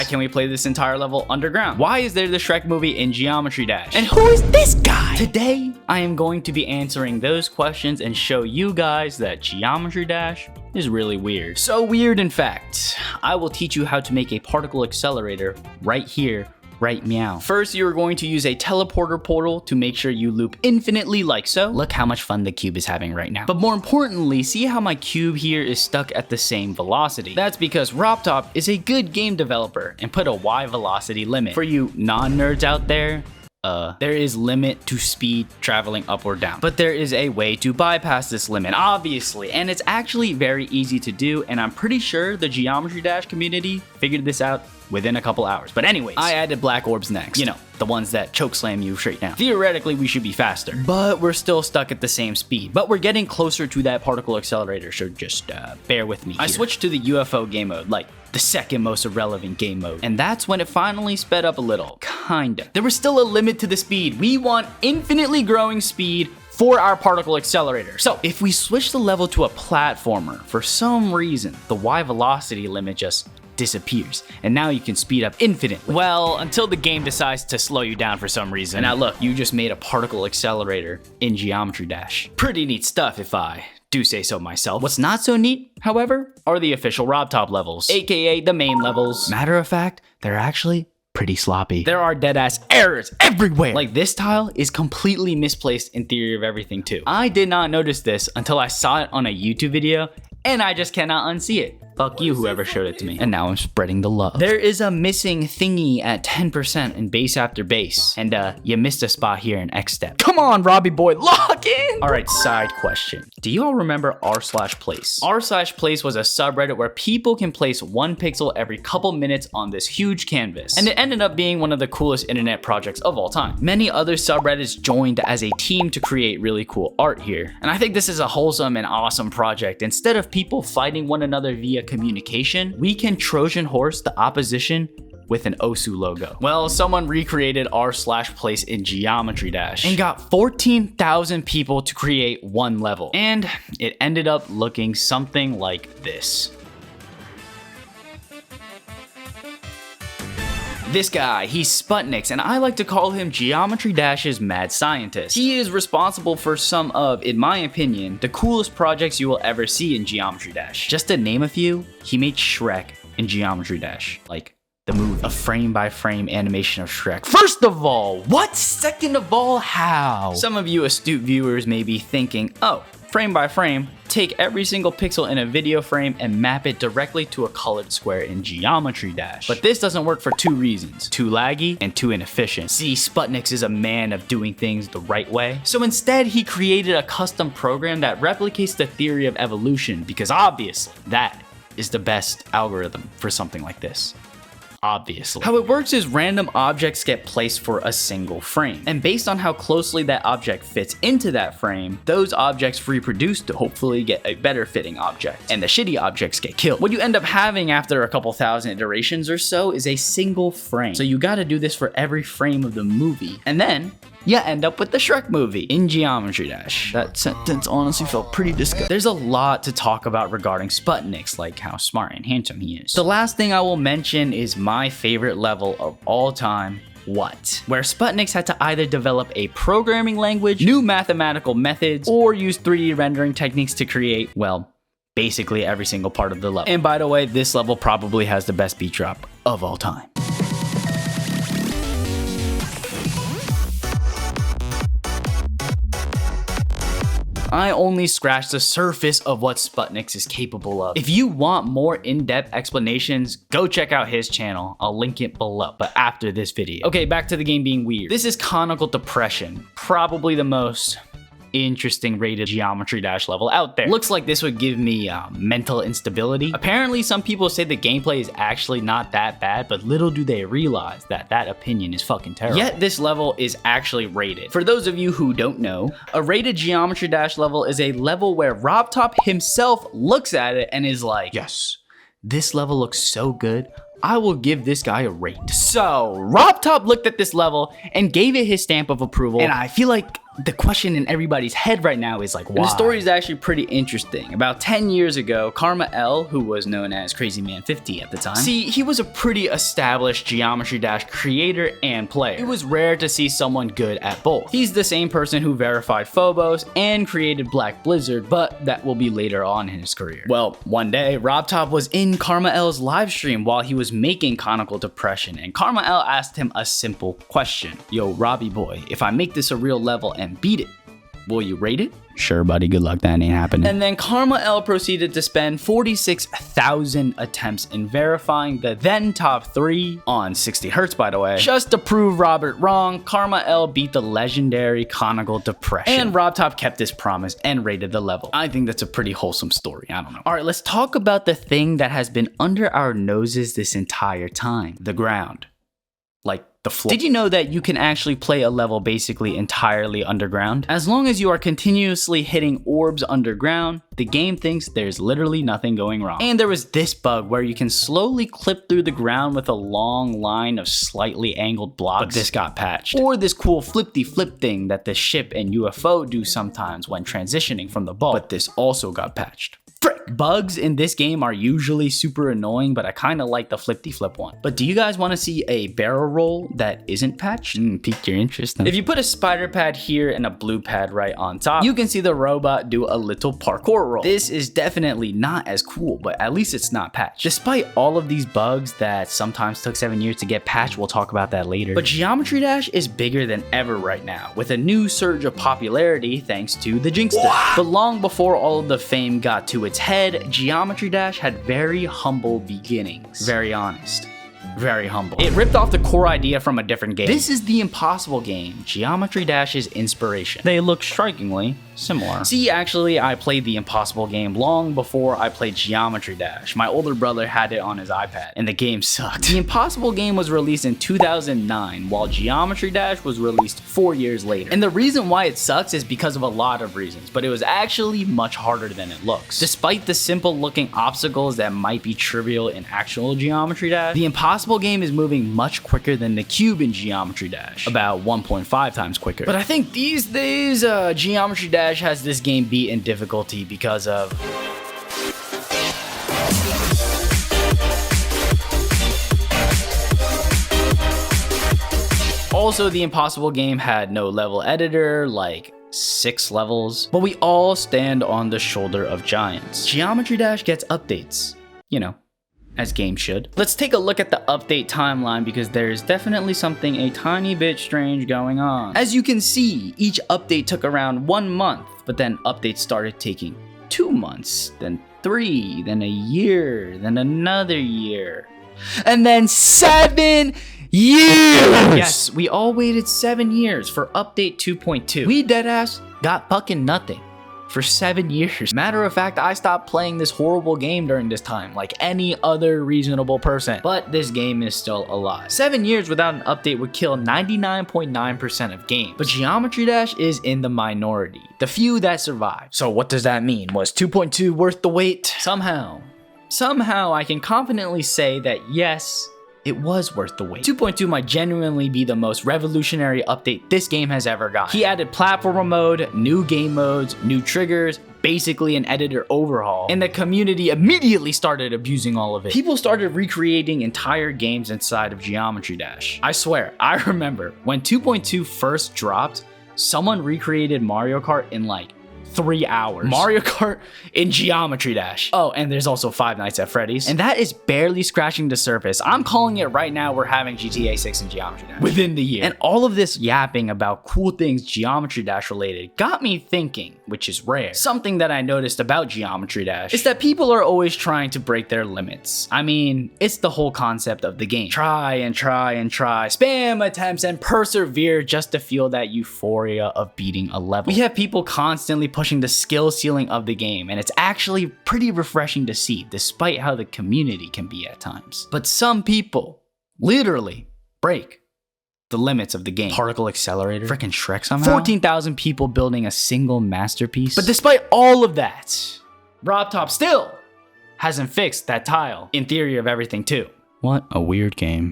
Why can we play this entire level underground? Why is there the Shrek movie in Geometry Dash? And who is this guy? Today, I am going to be answering those questions and show you guys that Geometry Dash is really weird. So weird, in fact, I will teach you how to make a particle accelerator right here, right meow. First, you are going to use a teleporter portal to make sure you loop infinitely like so. Look how much fun the cube is having right now. But more importantly, see how my cube here is stuck at the same velocity. That's because RobTop is a good game developer and put a Y velocity limit. For you non-nerds out there, there is limit to speed traveling up or down, but there is a way to bypass this limit, obviously, and it's actually very easy to do, and I'm pretty sure the Geometry Dash community figured this out within a couple hours. But anyways, I added black orbs next. You know, the ones that chokeslam you straight down. Theoretically, we should be faster, but we're still stuck at the same speed. But we're getting closer to that particle accelerator, so just bear with me here. I switched to the UFO game mode, like the second most irrelevant game mode, and that's when it finally sped up a little, kinda. There was still a limit to the speed. We want infinitely growing speed for our particle accelerator. So if we switch the level to a platformer, for some reason, the Y velocity limit just disappears, and now you can speed up infinitely. Well, until the game decides to slow you down for some reason. And now look, you just made a particle accelerator in Geometry Dash. Pretty neat stuff if I do say so myself. What's not so neat, however, are the official RobTop levels, aka the main levels. Matter of fact, they're actually pretty sloppy. There are deadass errors everywhere. Like this tile is completely misplaced in Theory of Everything too. I did not notice this until I saw it on a YouTube video, and I just cannot unsee it. Fuck you, whoever showed it to me. And now I'm spreading the love. There is a missing thingy at 10% in base after base. And you missed a spot here in X step. Come on, Robbie boy, lock in! All right, side question. Do you all remember r/place? r/place was a subreddit where people can place one pixel every couple minutes on this huge canvas. And it ended up being one of the coolest internet projects of all time. Many other subreddits joined as a team to create really cool art here. And I think this is a wholesome and awesome project. Instead of people fighting one another via communication, we can Trojan horse the opposition with an OSU logo. Well, someone recreated r/place in Geometry Dash and got 14,000 people to create one level. And it ended up looking something like this. This guy, he's Sputniks, and I like to call him Geometry Dash's mad scientist. He is responsible for some of, in my opinion, the coolest projects you will ever see in Geometry Dash. Just to name a few, he made Shrek in Geometry Dash, like the movie, a frame-by-frame animation of Shrek. First of all, what? Second of all, how? Some of you astute viewers may be thinking, oh, frame by frame, take every single pixel in a video frame and map it directly to a colored square in Geometry Dash. But this doesn't work for two reasons: too laggy and too inefficient. See, Sputniks is a man of doing things the right way. So instead, he created a custom program that replicates the theory of evolution, because obviously that is the best algorithm for something like this. Obviously. How it works is random objects get placed for a single frame, and based on how closely that object fits into that frame, those objects reproduce to hopefully get a better fitting object, and the shitty objects get killed. What you end up having after a couple thousand iterations or so is a single frame. So you gotta do this for every frame of the movie, and then you end up with the Shrek movie in Geometry Dash. That sentence honestly felt pretty disgusting. There's a lot to talk about regarding Sputniks, like how smart and handsome he is. The last thing I will mention is my favorite level of all time, What? Where Sputniks had to either develop a programming language, new mathematical methods, or use 3D rendering techniques to create, well, basically every single part of the level. And by the way, this level probably has the best beat drop of all time. I only scratched the surface of what Sputniks is capable of. If you want more in-depth explanations, go check out his channel. I'll link it below, but after this video. Okay, back to the game being weird. This is Conical Depression, probably the most interesting rated Geometry Dash level out there. Looks like this would give me mental instability. Apparently, some people say the gameplay is actually not that bad, but little do they realize that that opinion is fucking terrible. Yet this level is actually rated. For those of you who don't know, a rated Geometry Dash level is a level where RobTop himself looks at it and is like, yes, this level looks so good, I will give this guy a rate. So RobTop looked at this level and gave it his stamp of approval, and I feel like the question in everybody's head right now is like, why? And the story is actually pretty interesting. About 10 years ago, Karma L, who was known as Crazy Man 50 at the time, see, he was a pretty established Geometry Dash creator and player. It was rare to see someone good at both. He's the same person who verified Phobos and created Black Blizzard, but that will be later on in his career. Well, one day, RobTop was in Karma L's live stream while he was making Conical Depression, and Karma L asked him a simple question. Yo, Robbie boy, if I make this a real level and beat it, will you rate it? Sure, buddy, good luck, that ain't happening. And then Karma L proceeded to spend 46,000 attempts in verifying the then top 3 on 60 Hz, by the way. Just to prove Robert wrong, Karma L beat the legendary Conical Depression. And RobTop kept his promise and rated the level. I think that's a pretty wholesome story, I don't know. Alright, let's talk about the thing that has been under our noses this entire time. The ground. Like the floor. Did you know that you can actually play a level basically entirely underground? As long as you are continuously hitting orbs underground, the game thinks there's literally nothing going wrong. And there was this bug where you can slowly clip through the ground with a long line of slightly angled blocks, but this got patched. Or this cool flip thing that the ship and UFO do sometimes when transitioning from the ball, but this also got patched. Frick! Bugs in this game are usually super annoying, but I kind of like the flip one. But do you guys want to see a barrel roll that isn't patched? Pique your interest. If you put a spider pad here and a blue pad right on top, you can see the robot do a little parkour roll. This is definitely not as cool, but at least it's not patched. Despite all of these bugs that sometimes took 7 years to get patched, we'll talk about that later. But Geometry Dash is bigger than ever right now, with a new surge of popularity thanks to the Jinxter. Wow. But long before all of the fame got to its head, Geometry Dash had very humble beginnings. Very honest. Very humble. It ripped off the core idea from a different game. This is the Impossible game, Geometry Dash's inspiration. They look strikingly similar. See, actually, I played the Impossible game long before I played Geometry Dash. My older brother had it on his iPad, and the game sucked. The Impossible game was released in 2009, while Geometry Dash was released 4 years later. And the reason why it sucks is because of a lot of reasons, but it was actually much harder than it looks. Despite the simple looking obstacles that might be trivial in actual Geometry Dash, the Impossible game is moving much quicker than the cube in Geometry Dash, about 1.5 times quicker. But I think these days, Geometry Dash has this game beat in difficulty because of also, the Impossible game had no level editor, like 6 levels, but we all stand on the shoulder of giants. Geometry Dash gets updates, you know, as games should. Let's take a look at the update timeline because there's definitely something a tiny bit strange going on. As you can see, each update took around 1 month, but then updates started taking 2 months, then 3, then a year, then another year, and then 7 years! Yes, we all waited 7 years for update 2.2. We deadass got fucking nothing for 7 years. Matter of fact, I stopped playing this horrible game during this time, like any other reasonable person. But this game is still alive. 7 years without an update would kill 99.9% of games. But Geometry Dash is in the minority, the few that survive. So what does that mean? Was 2.2 worth the wait? Somehow I can confidently say that yes, it was worth the wait. 2.2 might genuinely be the most revolutionary update this game has ever gotten. He added platformer mode, new game modes, new triggers, basically an editor overhaul, and the community immediately started abusing all of it. People started recreating entire games inside of Geometry Dash. I swear, I remember when 2.2 first dropped, someone recreated Mario Kart in like 3 hours. Mario Kart in Geometry Dash. Oh, and there's also Five Nights at Freddy's. And that is barely scratching the surface. I'm calling it right now, we're having GTA 6 and Geometry Dash within the year. And all of this yapping about cool things Geometry Dash related got me thinking, which is rare. Something that I noticed about Geometry Dash is that people are always trying to break their limits. I mean, it's the whole concept of the game. Try and try and try, spam attempts and persevere just to feel that euphoria of beating a level. We have people constantly pushing the skill ceiling of the game, and it's actually pretty refreshing to see, despite how the community can be at times. But some people literally break the limits of the game. Particle accelerator, freaking Shrek somehow. 14,000 people building a single masterpiece. But despite all of that, RobTop still hasn't fixed that tile in theory of everything too. What a weird game.